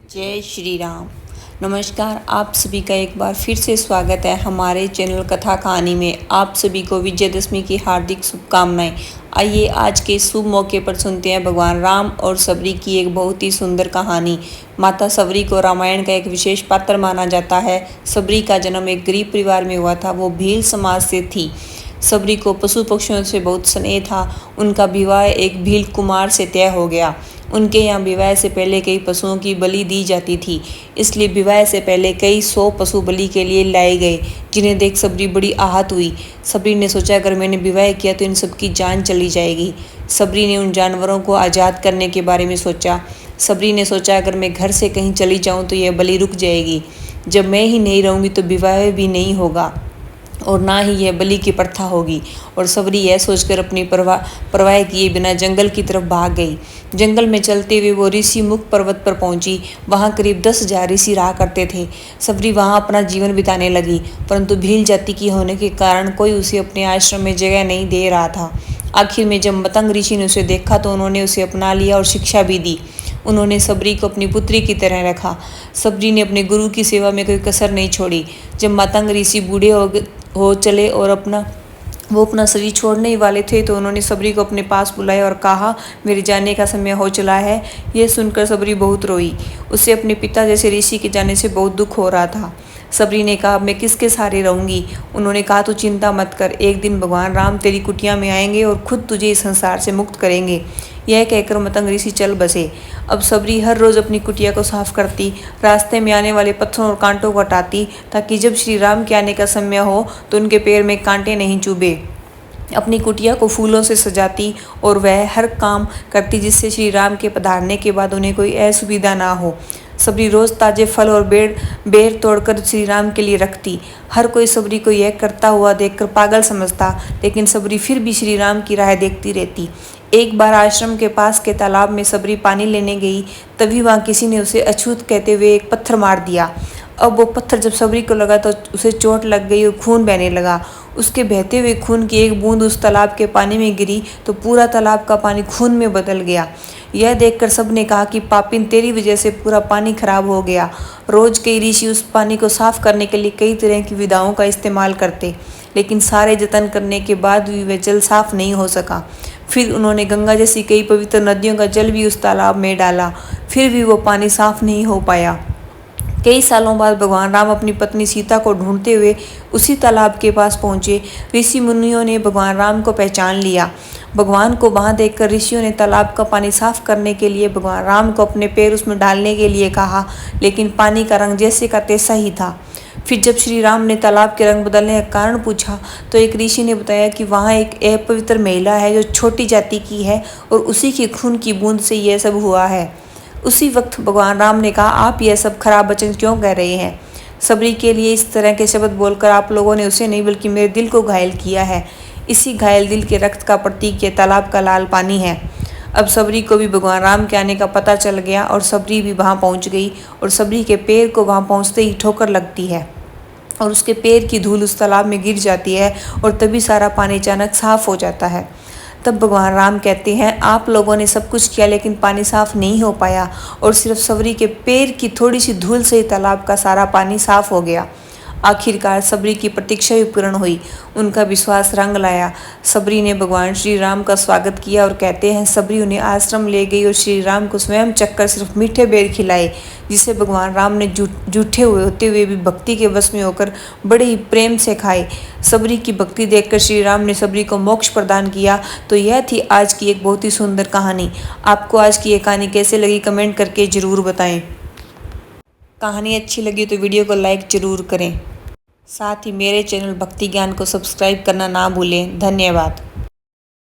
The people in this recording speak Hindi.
जय श्री राम। नमस्कार, आप सभी का एक बार फिर से स्वागत है हमारे चैनल कथा कहानी में। आप सभी को विजयदशमी की हार्दिक शुभकामनाएं। आइए आज के शुभ मौके पर सुनते हैं भगवान राम और सबरी की एक बहुत ही सुंदर कहानी। माता सबरी को रामायण का एक विशेष पात्र माना जाता है। सबरी का जन्म एक गरीब परिवार में हुआ था। वो भील समाज से थी। सबरी को पशु पक्षियों से बहुत स्नेह था। उनका विवाह एक भील कुमार से तय हो गया। उनके यहाँ विवाह से पहले कई पशुओं की बलि दी जाती थी, इसलिए विवाह से पहले कई 100 पशु बलि के लिए लाए गए, जिन्हें देख सबरी बड़ी आहत हुई। सबरी ने सोचा अगर मैंने विवाह किया तो इन सब की जान चली जाएगी। सबरी ने उन जानवरों को आज़ाद करने के बारे में सोचा। सबरी ने सोचा अगर मैं घर से कहीं चली जाऊँ तो यह बलि रुक जाएगी। जब मैं ही नहीं रहूँगी तो विवाह भी नहीं होगा और ना ही यह बलि की प्रथा होगी। और सबरी यह सोचकर अपनी परवाह किए बिना जंगल की तरफ भाग गई। जंगल में चलते हुए वो ऋषि मुख पर्वत पर पहुंची। वहां करीब 10,000 ऋषि रहा करते थे। सबरी वहां अपना जीवन बिताने लगी, परंतु भील जाति की होने के कारण कोई उसे अपने आश्रम में जगह नहीं दे रहा था। आखिर में जब मतंग ऋषि ने उसे देखा तो उन्होंने उसे अपना लिया और शिक्षा भी दी। उन्होंने सबरी को अपनी पुत्री की तरह रखा। सबरी ने अपने गुरु की सेवा में कोई कसर नहीं छोड़ी। जब मतंग ऋषि बूढ़े हो चले और वो अपना शरीर छोड़ने ही वाले थे तो उन्होंने सबरी को अपने पास बुलाया और कहा, मेरे जाने का समय हो चला है। यह सुनकर सबरी बहुत रोई। उसे अपने पिता जैसे ऋषि के जाने से बहुत दुख हो रहा था। सबरी ने कहा, मैं किसके सहारे रहूंगी। उन्होंने कहा, तू चिंता मत कर, एक दिन भगवान राम तेरी कुटिया में आएंगे और खुद तुझे इस संसार से मुक्त करेंगे। यह कहकर मतंग ऋषि चल बसे। अब सबरी हर रोज अपनी कुटिया को साफ करती, रास्ते में आने वाले पत्थरों और कांटों को हटाती, ताकि जब श्री राम के आने का समय हो तो उनके पैर में कांटे नहीं चुभे। अपनी कुटिया को फूलों से सजाती और वह हर काम करती जिससे श्री राम के पधारने के बाद उन्हें कोई असुविधा ना हो। सबरी रोज ताजे फल और बेर तोड़कर श्री राम के लिए रखती। हर कोई सबरी को यह करता हुआ देखकर पागल समझता, लेकिन सबरी फिर भी श्री राम की राह देखती रहती। एक बार आश्रम के पास के तालाब में सबरी पानी लेने गई, तभी वहां किसी ने उसे अछूत कहते हुए एक पत्थर मार दिया। अब वो पत्थर जब सबरी को लगा तो उसे चोट लग गई और खून बहने लगा। उसके बहते हुए खून की एक बूंद उस तालाब के पानी में गिरी तो पूरा तालाब का पानी खून में बदल गया। यह देखकर सबने कहा कि पापिन, तेरी वजह से पूरा पानी खराब हो गया। रोज कई ऋषि उस पानी को साफ करने के लिए कई तरह की विधाओं का इस्तेमाल करते, लेकिन सारे जतन करने के बाद भी वह जल साफ नहीं हो सका। फिर उन्होंने गंगा जैसी कई पवित्र नदियों का जल भी उस तालाब में डाला, फिर भी वो पानी साफ नहीं हो पाया। कई सालों बाद भगवान राम अपनी पत्नी सीता को ढूंढते हुए उसी तालाब के पास पहुंचे। ऋषि मुनियों ने भगवान राम को पहचान लिया। भगवान को वहां देखकर ऋषियों ने तालाब का पानी साफ करने के लिए भगवान राम को अपने पैर उसमें डालने के लिए कहा, लेकिन पानी का रंग जैसे का तैसा ही था। फिर जब श्री राम ने तालाब के रंग बदलने का कारण पूछा तो एक ऋषि ने बताया कि वहाँ एक अपवित्र महिला है जो छोटी जाति की है और उसी के खून की बूंद से यह सब हुआ है। उसी वक्त भगवान राम ने कहा, आप यह सब खराब वचन क्यों कह रहे हैं। सबरी के लिए इस तरह के शब्द बोलकर आप लोगों ने उसे नहीं बल्कि मेरे दिल को घायल किया है। इसी घायल दिल के रक्त का प्रतीक ये तालाब का लाल पानी है। अब सबरी को भी भगवान राम के आने का पता चल गया और सबरी भी वहाँ पहुँच गई और सबरी के पैर को वहाँ पहुँचते ही ठोकर लगती है और उसके पैर की धूल उस तालाब में गिर जाती है और तभी सारा पानी अचानक साफ हो जाता है। तब भगवान राम कहते हैं, आप लोगों ने सब कुछ किया लेकिन पानी साफ नहीं हो पाया और सिर्फ सबरी के पैर की थोड़ी सी धूल से ही तालाब का सारा पानी साफ हो गया। आखिरकार सबरी की प्रतीक्षा भी पूर्ण हुई। उनका विश्वास रंग लाया। सबरी ने भगवान श्री राम का स्वागत किया और कहते हैं सबरी उन्हें आश्रम ले गई और श्री राम को स्वयं चखकर सिर्फ मीठे बेर खिलाए, जिसे भगवान राम ने जूठे हुए होते हुए भी भक्ति के वश में होकर बड़े ही प्रेम से खाए। सबरी की भक्ति देखकर श्री राम ने सबरी को मोक्ष प्रदान किया। तो यह थी आज की एक बहुत ही सुंदर कहानी। आपको आज की ये कहानी कैसे लगी कमेंट करके ज़रूर बताएं। कहानी अच्छी लगी तो वीडियो को लाइक ज़रूर करें। साथ ही मेरे चैनल भक्ति ज्ञान को सब्सक्राइब करना ना भूलें। धन्यवाद।